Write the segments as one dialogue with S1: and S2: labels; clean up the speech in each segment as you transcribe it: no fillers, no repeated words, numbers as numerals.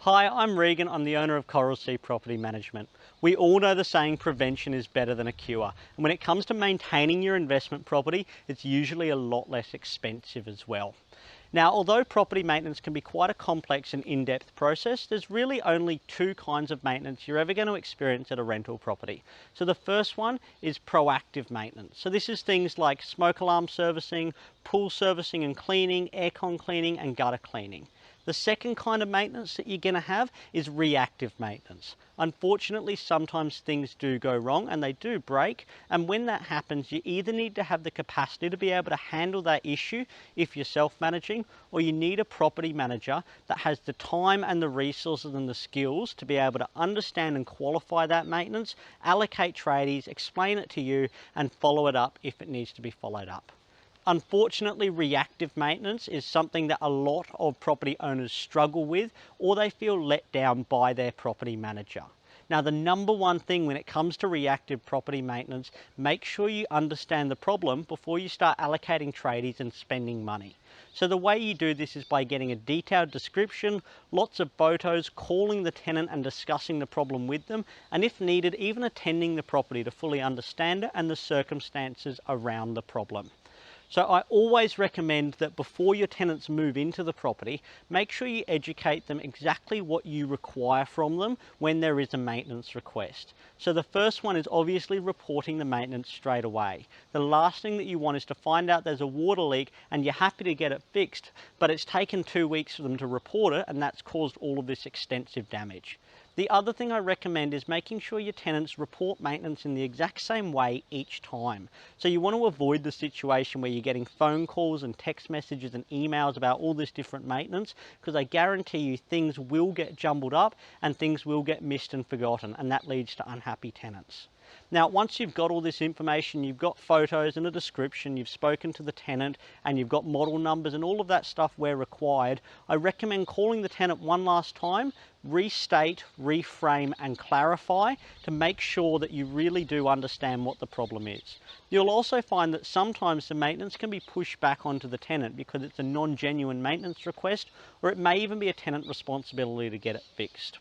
S1: Hi, I'm Regan. I'm the owner of Coral Sea Property Management. We all know the saying prevention is better than a cure. And when it comes to maintaining your investment property, it's usually a lot less expensive as well. Now, although property maintenance can be quite a complex and in-depth process, there's really only two kinds of maintenance you're ever going to experience at a rental property. So the first one is proactive maintenance. So this is things like smoke alarm servicing, pool servicing and cleaning, aircon cleaning and gutter cleaning. The second kind of maintenance that you're going to have is reactive maintenance. Unfortunately, sometimes things do go wrong and they do break, and when that happens, you either need to have the capacity to be able to handle that issue if you're self-managing, or you need a property manager that has the time and the resources and the skills to be able to understand and qualify that maintenance, allocate tradies, explain it to you, and follow it up if it needs to be followed up. Unfortunately, reactive maintenance is something that a lot of property owners struggle with, or they feel let down by their property manager. Now, the number one thing when it comes to reactive property maintenance, make sure you understand the problem before you start allocating tradies and spending money. So the way you do this is by getting a detailed description, lots of photos, calling the tenant and discussing the problem with them, and if needed, even attending the property to fully understand it and the circumstances around the problem. So I always recommend that before your tenants move into the property, make sure you educate them exactly what you require from them when there is a maintenance request. So the first one is obviously reporting the maintenance straight away. The last thing that you want is to find out there's a water leak and you're happy to get it fixed, but it's taken 2 weeks for them to report it, and that's caused all of this extensive damage. The other thing I recommend is making sure your tenants report maintenance in the exact same way each time. So you want to avoid the situation where you're getting phone calls and text messages and emails about all this different maintenance, because I guarantee you things will get jumbled up and things will get missed and forgotten, and that leads to unhappy tenants. Now, once you've got all this information, you've got photos and a description, you've spoken to the tenant, and you've got model numbers and all of that stuff where required, I recommend calling the tenant one last time, restate, reframe and clarify to make sure that you really do understand what the problem is. You'll also find that sometimes the maintenance can be pushed back onto the tenant because it's a non-genuine maintenance request, or it may even be a tenant responsibility to get it fixed.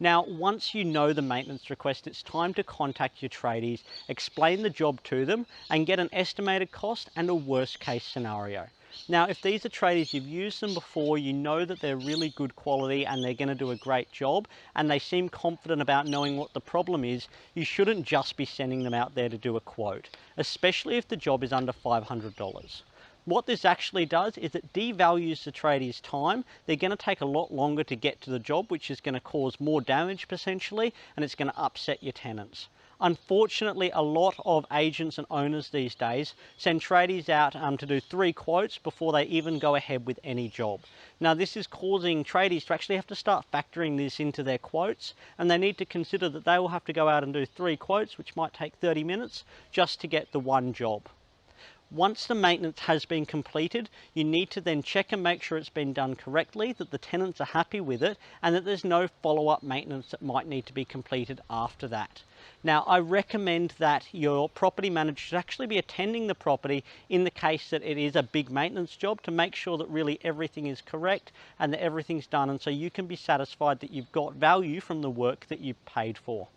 S1: Now, once you know the maintenance request, it's time to contact your tradies, explain the job to them, and get an estimated cost and a worst case scenario. Now, if these are tradies, you've used them before, you know that they're really good quality and they're going to do a great job, and they seem confident about knowing what the problem is, you shouldn't just be sending them out there to do a quote, especially if the job is under $500. What this actually does is it devalues the tradies' time. They're going to take a lot longer to get to the job, which is going to cause more damage potentially, and it's going to upset your tenants. Unfortunately, a lot of agents and owners these days send tradies out to do 3 quotes before they even go ahead with any job. Now, this is causing tradies to actually have to start factoring this into their quotes, and they need to consider that they will have to go out and do 3 quotes, which might take 30 minutes, just to get the one job. Once the maintenance has been completed, you need to then check and make sure it's been done correctly, that the tenants are happy with it, and that there's no follow-up maintenance that might need to be completed after that. Now, I recommend that your property manager should actually be attending the property in the case that it is a big maintenance job, to make sure that really everything is correct and that everything's done, and so you can be satisfied that you've got value from the work that you've paid for.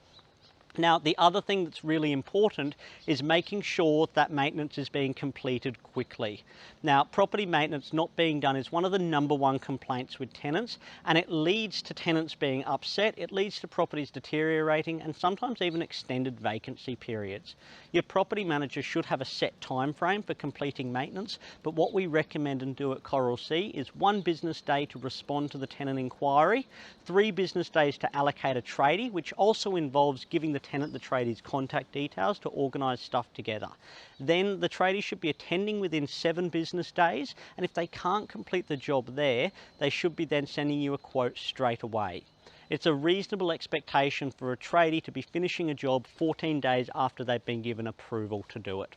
S1: Now, the other thing that's really important is making sure that maintenance is being completed quickly. Now, property maintenance not being done is one of the #1 complaints with tenants, and it leads to tenants being upset, it leads to properties deteriorating, and sometimes even extended vacancy periods. Your property manager should have a set time frame for completing maintenance, but what we recommend and do at Coral Sea is 1 business day to respond to the tenant inquiry, 3 business days to allocate a tradie, which also involves giving the tenant the tradie's contact details to organise stuff together. Then the tradie should be attending within 7 business days, and if they can't complete the job there, they should be then sending you a quote straight away. It's a reasonable expectation for a tradie to be finishing a job 14 days after they've been given approval to do it.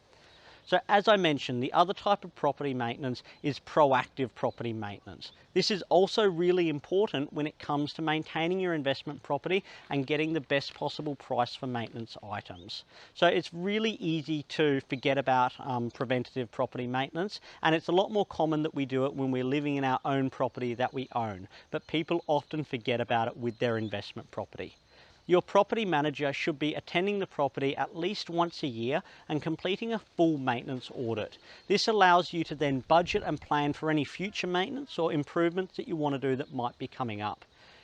S1: So as I mentioned, the other type of property maintenance is proactive property maintenance. This is also really important when it comes to maintaining your investment property and getting the best possible price for maintenance items. So it's really easy to forget about preventative property maintenance, and it's a lot more common that we do it when we're living in our own property that we own, but people often forget about it with their investment property. Your property manager should be attending the property at least once a year and completing a full maintenance audit. This allows you to then budget and plan for any future maintenance or improvements that you want to do that might be coming up.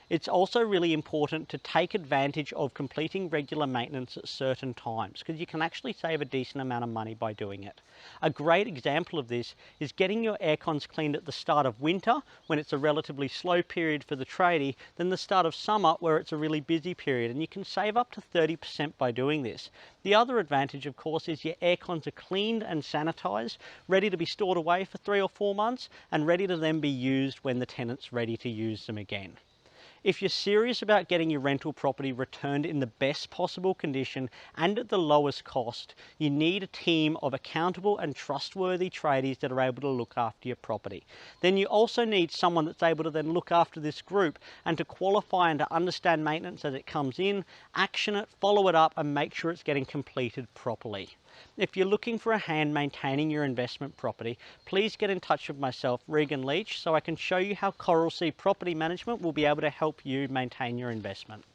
S1: It's also really important to take advantage of completing regular maintenance at certain times, because you can actually save a decent amount of money by doing it. A great example of this is getting your air cons cleaned at the start of winter, when it's a relatively slow period for the tradie, than the start of summer, where it's a really busy period, and you can save up to 30% by doing this. The other advantage, of course, is your air cons are cleaned and sanitized, ready to be stored away for 3 or 4 months, and ready to then be used when the tenant's ready to use them again. If you're serious about getting your rental property returned in the best possible condition and at the lowest cost, you need a team of accountable and trustworthy tradies that are able to look after your property. Then you also need someone that's able to then look after this group and to qualify and to understand maintenance as it comes in, action it, follow it up, and make sure it's getting completed properly. If you're looking for a hand maintaining your investment property, please get in touch with myself, Regan Leach, so I can show you how Coral Sea Property Management will be able to help you maintain your investment.